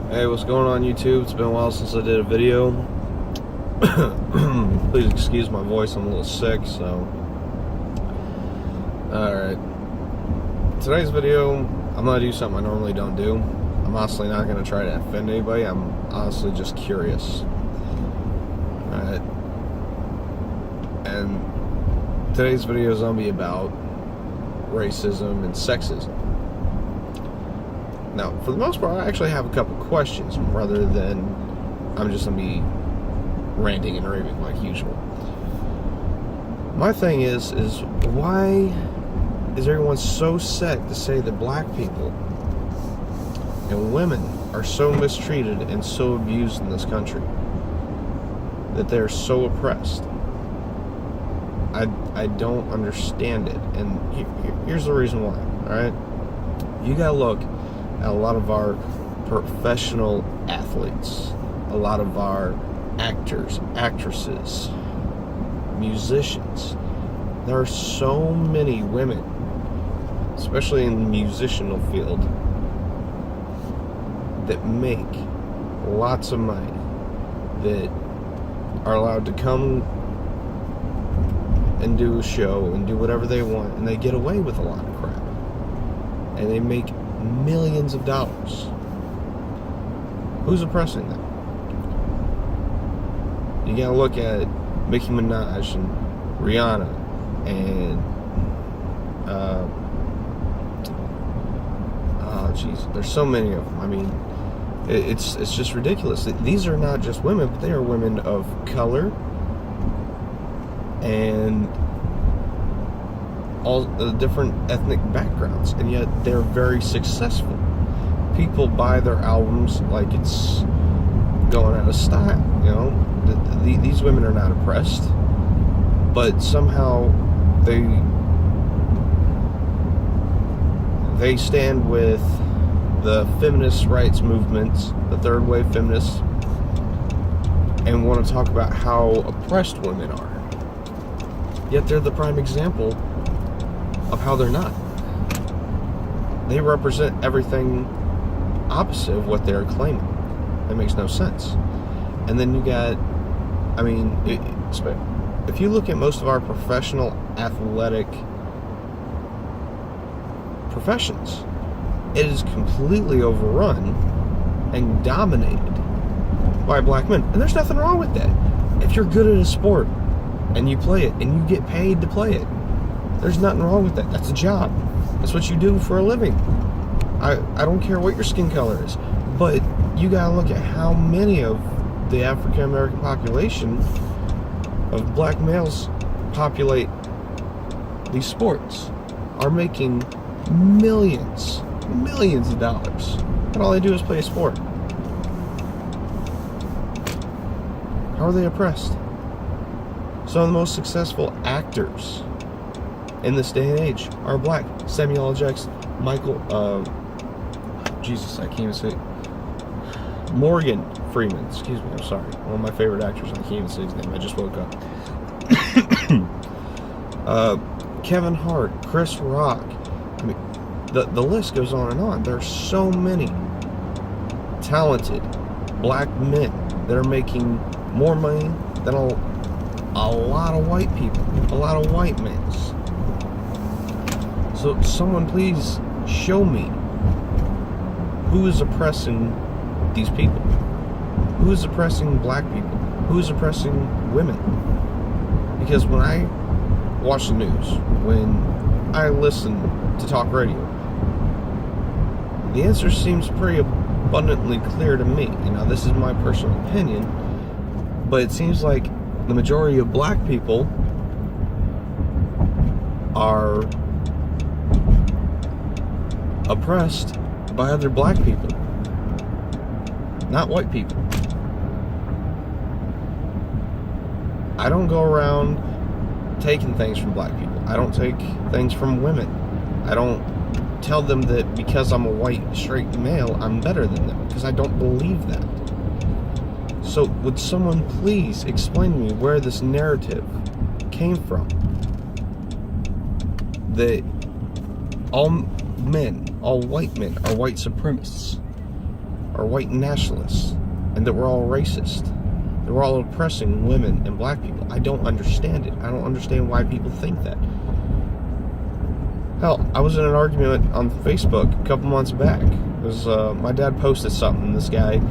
Hey, what's going on YouTube? It's been a while since I did a video. Please excuse my voice, I'm a little sick, so. Alright. Today's video, I'm gonna do something I normally don't do. I'm honestly not gonna try to offend anybody, I'm honestly just curious. Alright. And today's video is gonna be about racism and sexism. Now, for the most part, I actually have a couple questions rather than I'm just going to be ranting and raving like usual. My thing is why is everyone so set to say that black people and women are so mistreated and so abused in this country? That they're so oppressed? I don't understand it. And here's the reason why, alright? You gotta look at a lot of our professional athletes, a lot of our actors, actresses, musicians. There are so many women, especially in the musicianal field, that make lots of money, that are allowed to come and do a show and do whatever they want, and they get away with a lot of crap. And they make millions of dollars. Who's oppressing them? You gotta look at Nicki Minaj and Rihanna and there's so many of them. I mean, it's just ridiculous. These are not just women, but they are women of color and all the different ethnic backgrounds, and yet they're very successful. People buy their albums like it's going out of style. You know, these women are not oppressed, but somehow they stand with the feminist rights movements, the third wave feminists, and want to talk about how oppressed women are. Yet they're the prime example of how they're not. They represent everything opposite of what they're claiming. That makes no sense. And then you got, I mean, if you look at most of our professional athletic professions, it is completely overrun and dominated by black men. And there's nothing wrong with that. If you're good at a sport and you play it and you get paid to play it, there's nothing wrong with that. That's a job. That's what you do for a living. I don't care what your skin color is, but you gotta look at how many of the African American population of black males populate these sports, are making millions of dollars, and all they do is play a sport. How are they oppressed? Some of the most successful actors in this day and age are black. Samuel L. Jackson, I can't even say it. Morgan Freeman, excuse me, I'm sorry. One of my favorite actors, I can't even say his name, I just woke up. Kevin Hart, Chris Rock. I mean, the list goes on and on. There's so many talented black men that are making more money than a lot of white people, a lot of white men. So someone please show me who is oppressing these people. Who is oppressing black people? Who is oppressing women? Because when I watch the news, when I listen to talk radio, the answer seems pretty abundantly clear to me. You know, this is my personal opinion, but it seems like the majority of black people are oppressed by other black people, not white people. I don't go around taking things from black people. I don't take things from women. I don't tell them that because I'm a white straight male I'm better than them, because I don't believe that. So would someone please explain to me where this narrative came from, that all men, all white men are white supremacists, are white nationalists and that we're all racist. That we're all oppressing women and black people. I don't understand it. I don't understand why people think that. Hell, I was in an argument on Facebook a couple months back. It was, my dad posted something, and this guy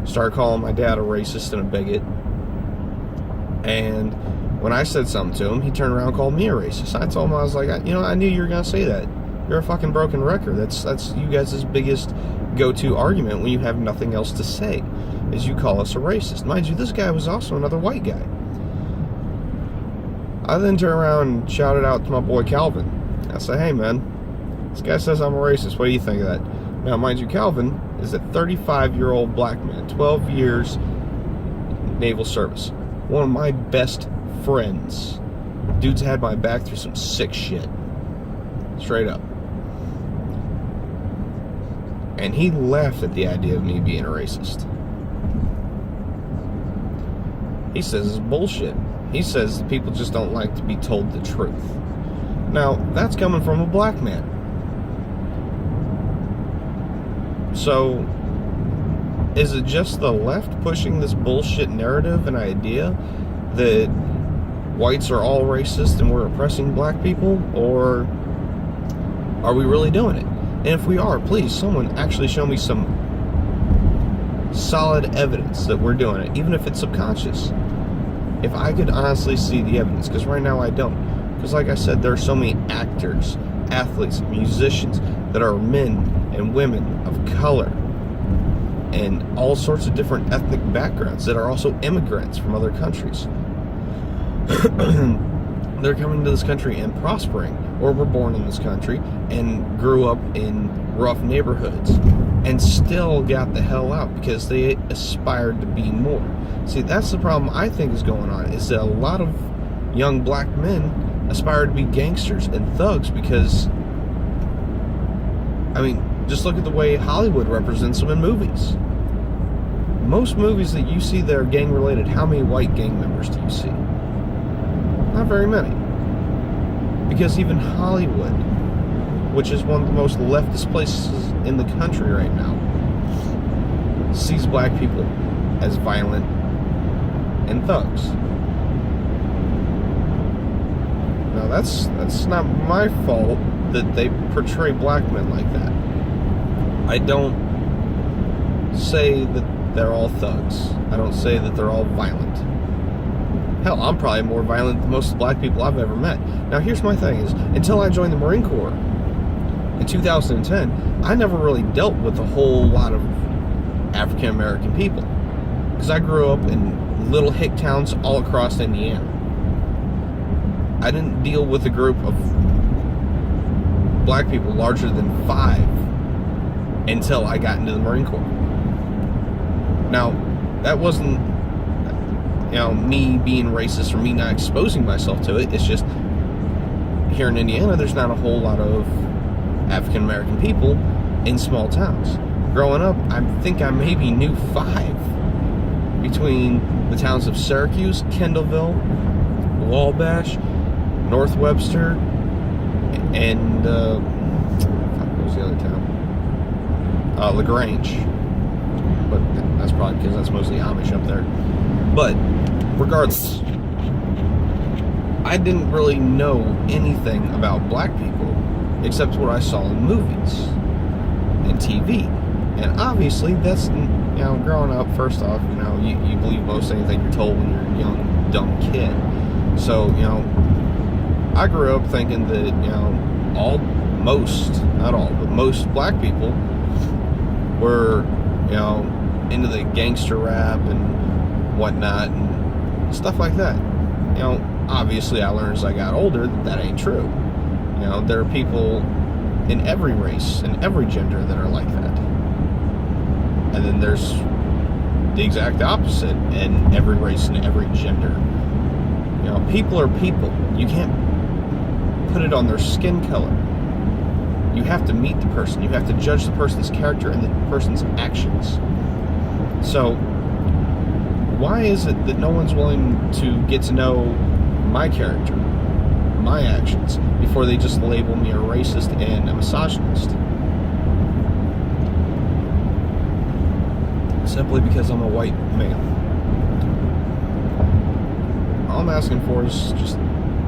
started calling my dad a racist and a bigot. And when I said something to him, he turned around and called me a racist. I told him, I was like, I knew you were going to say that. You're a fucking broken record. That's you guys' biggest go-to argument when you have nothing else to say, is you call us a racist. Mind you, this guy was also another white guy. I then turned around and shouted out to my boy Calvin. I said, hey man, this guy says I'm a racist. What do you think of that? Now, mind you, Calvin is a 35-year-old black man, 12 years naval service. One of my best friends. Dude's had my back through some sick shit. Straight up. And he laughed at the idea of me being a racist. He says it's bullshit. He says people just don't like to be told the truth. Now, that's coming from a black man. So, is it just the left pushing this bullshit narrative and idea that whites are all racist and we're oppressing black people? Or are we really doing it? And if we are, please, someone actually show me some solid evidence that we're doing it, even if it's subconscious. If I could honestly see the evidence, because right now I don't. Because like I said, there are so many actors, athletes, musicians that are men and women of color and all sorts of different ethnic backgrounds that are also immigrants from other countries. They're coming to this country and prospering, or were born in this country and grew up in rough neighborhoods and still got the hell out because they aspired to be more. See, that's the problem I think is going on, is that a lot of young black men aspire to be gangsters and thugs because, I mean, just look at the way Hollywood represents them in movies. Most movies that you see that are gang related, how many white gang members do you see? Not very many. Because even Hollywood, which is one of the most leftist places in the country right now, sees black people as violent and thugs. Now that's not my fault that they portray black men like that. I don't say that they're all thugs. I don't say that they're all violent. Hell, I'm probably more violent than most black people I've ever met. Now here's my thing is, until I joined the Marine Corps in 2010, I never really dealt with a whole lot of African American people. Because I grew up in little hick towns all across Indiana. I didn't deal with a group of black people larger than 5 until I got into the Marine Corps. Now, that wasn't, me being racist or me not exposing myself to it. It's just, here in Indiana, there's not a whole lot of African American people in small towns. Growing up, I think I maybe knew 5 between the towns of Syracuse, Kendallville, Wabash, North Webster, and what was the other town? LaGrange. But that's probably because that's mostly Amish up there. But regardless, I didn't really know anything about black people except what I saw in movies and TV. And obviously, that's, growing up, first off, you believe most anything you're told when you're a young, dumb kid. So, I grew up thinking that, not all, but most black people were, into the gangster rap and whatnot and stuff like that. Obviously I learned as I got older that ain't true. There are people in every race and every gender that are like that. And then there's the exact opposite in every race and every gender. People are people. You can't put it on their skin color. You have to meet the person. You have to judge the person's character and the person's actions. So, why is it that no one's willing to get to know my character, my actions, before they just label me a racist and a misogynist? simply because I'm a white male. All I'm asking for is just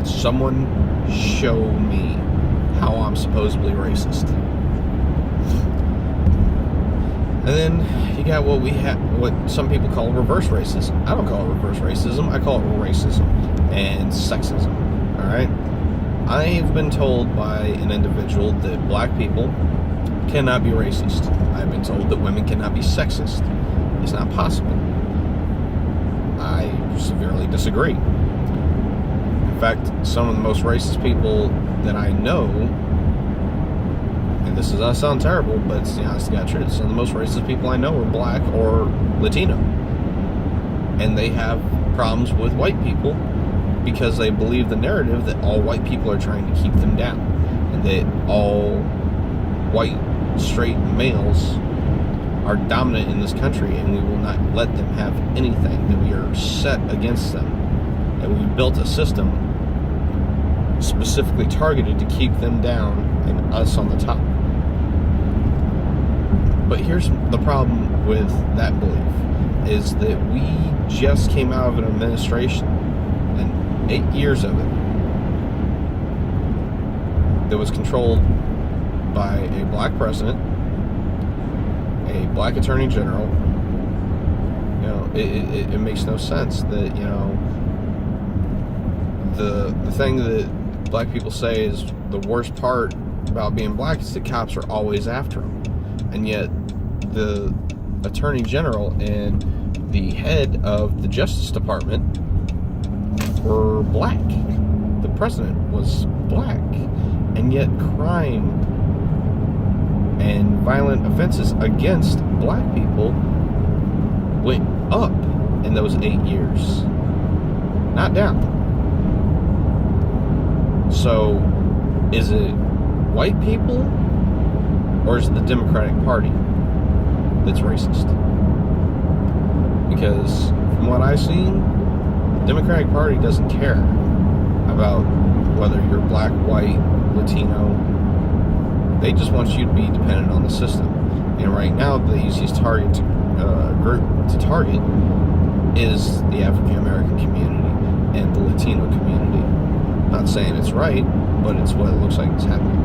someone show me how I'm supposedly racist. And then you got what some people call reverse racism. I don't call it reverse racism. I call it racism and sexism. All right. I've been told by an individual that black people cannot be racist. I've been told that women cannot be sexist. It's not possible. I severely disagree. In fact, some of the most racist people that I know, and this is gonna sound terrible, but it's the honest to God truth, some of the most racist people I know are black or Latino. And they have problems with white people because they believe the narrative that all white people are trying to keep them down, and that all white straight males are dominant in this country, and we will not let them have anything, that we are set against them, and we built a system specifically targeted to keep them down and us on the top. But here's the problem with that belief, is that we just came out of an administration, and 8 years of it, that was controlled by a black president, a black attorney general. You know, it makes no sense that, you know, the thing that black people say is the worst part about being black is that cops are always after them, and yet the attorney general and the head of the Justice Department were black. The president was black, and yet crime and violent offenses against black people went up in those 8 years, not down. So, is it white people, or is it the Democratic Party that's racist? Because from what I've seen, the Democratic Party doesn't care about whether you're black, white, Latino. They just want you to be dependent on the system. And right now, the easiest target group to target is the African American community and the Latino community. Not saying it's right, but it's what it looks like it's happening.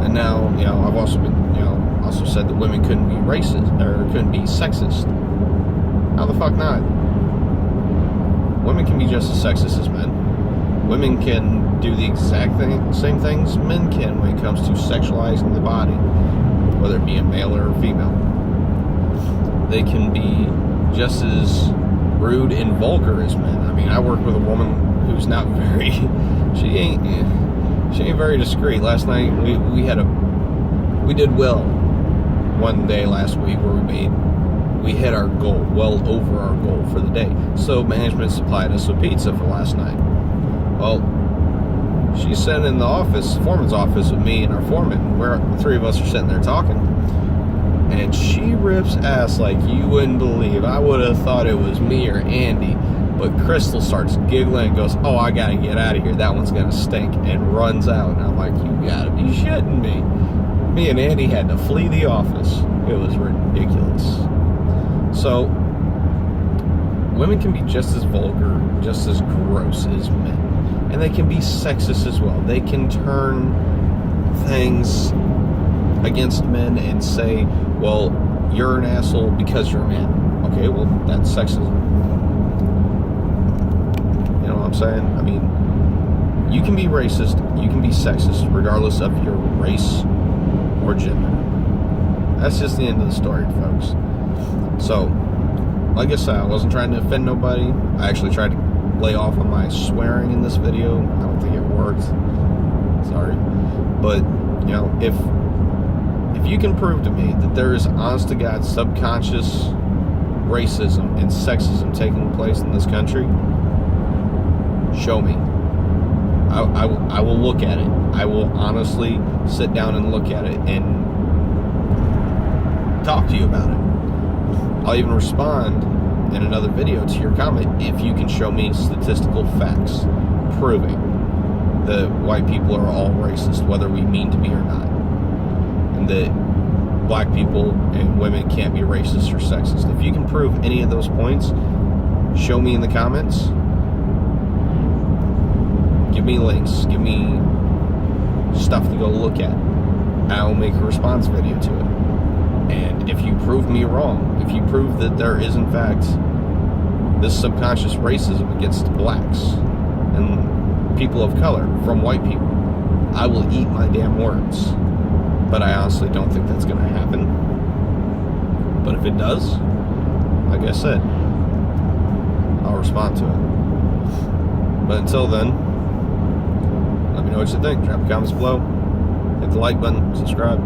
And now, you know, I've also been, you know, also said that women couldn't be racist or couldn't be sexist. How the fuck not? Women can be just as sexist as men. Women can do the exact same things men can when it comes to sexualizing the body, whether it be a male or a female. They can be just as rude and vulgar as men. I mean, I work with a woman who's not very, she ain't very discreet. Last night we did well one day last week where we hit our goal, well over our goal for the day. So management supplied us with pizza for last night. Well, she's sitting in the office, foreman's office, with me and our foreman, where the three of us are sitting there talking. And she rips ass like you wouldn't believe. I would have thought it was me or Andy. But Crystal starts giggling and goes, "Oh, I gotta get out of here. That one's gonna stink," and runs out. And I'm like, "You gotta be shitting me." Me and Andy had to flee the office. It was ridiculous. So, women can be just as vulgar, just as gross as men. And they can be sexist as well. They can turn things against men and say, well, you're an asshole because you're a man. Okay, well, that's sexism. You know what I'm saying? I mean, you can be racist, you can be sexist, regardless of your race or gender. That's just the end of the story, folks. So, like I said, I wasn't trying to offend nobody. I actually tried to lay off on my swearing in this video. I don't think it worked. Sorry. But, you know, if you can prove to me that there is honest to God subconscious racism and sexism taking place in this country, show me. I will look at it. I will honestly sit down and look at it and talk to you about it. I'll even respond in another video to your comment if you can show me statistical facts proving that white people are all racist, whether we mean to be or not. And that black people and women can't be racist or sexist. If you can prove any of those points, show me in the comments. Give me links. Give me stuff to go look at. I'll make a response video to it. And if you prove me wrong, if you prove that there is in fact this subconscious racism against blacks and people of color from white people, I will eat my damn words. But I honestly don't think that's going to happen. But if it does, like I said, I'll respond to it. But until then, let me know what you think. Drop comments below. Hit the like button. Subscribe.